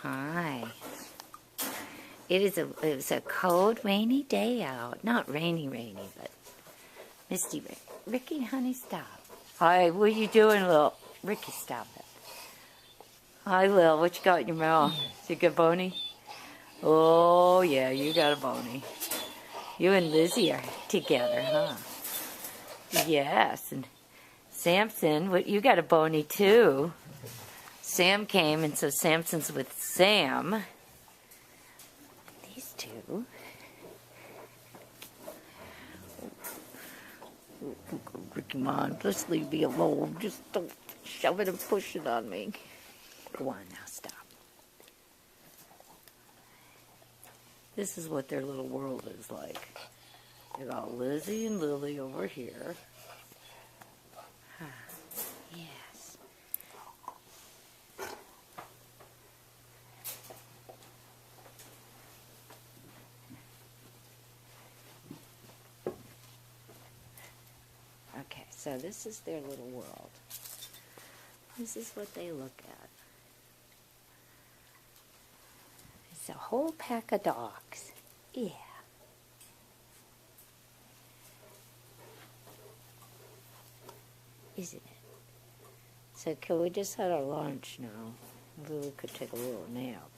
Hi. It was a cold, rainy day out. Not rainy, but misty. Ricky, honey, stop. Hi, what are you doing, Lil? Ricky, stop it. Hi, Lil. What you got in your mouth? Is it a bony? Oh, yeah, you got a bony. You and Lizzie are together, huh? Yes, and Samson, what, you got a bony too. Sam came, and so Samson's with Sam. These two. Ricky, Mom, just leave me alone. Just don't shove it and push it on me. Go on now, stop. This is what their little world is like. They got Lizzie and Lily over here. Yes. Okay, so this is their little world. This is what they look at. It's a whole pack of dogs. Yeah. Isn't it? So can we just have our lunch now? Maybe we could take a little nap.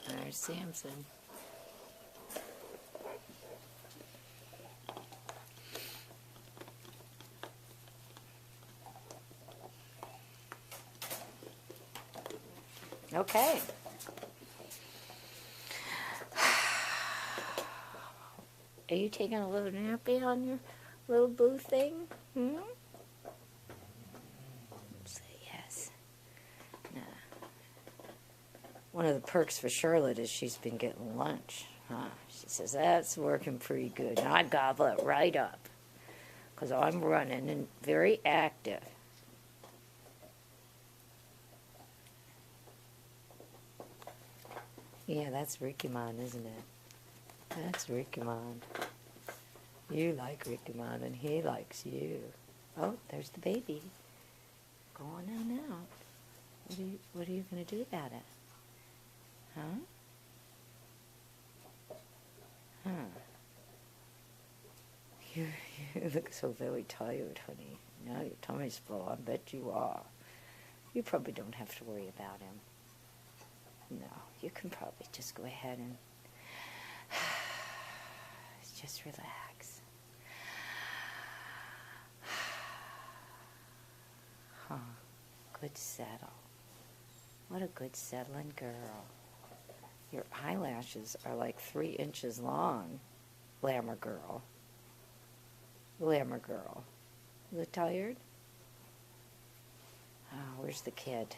There's Samson. Okay. Are you taking a little nappy on your little boo thing? Say yes. Nah. One of the perks for Charlotte is she's been getting lunch. She says, that's working pretty good. And I gobble it right up because I'm running and very active. Yeah, that's Rickymon, isn't it? That's Rickymon. You like Rickymon, and he likes you. Oh, there's the baby. Go on now. What are you going to do about it? Huh? You look so very tired, honey. Now your tummy's full. I bet you are. You probably don't have to worry about him. No, you can probably just go ahead and just relax. Good settle. What a good settling girl. Your eyelashes are like 3 inches long, Glamour girl. Glamour girl. You tired? Oh, where's the kid?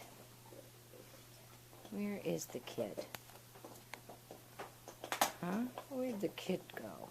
Where is the kid? Huh? Where'd the kid go?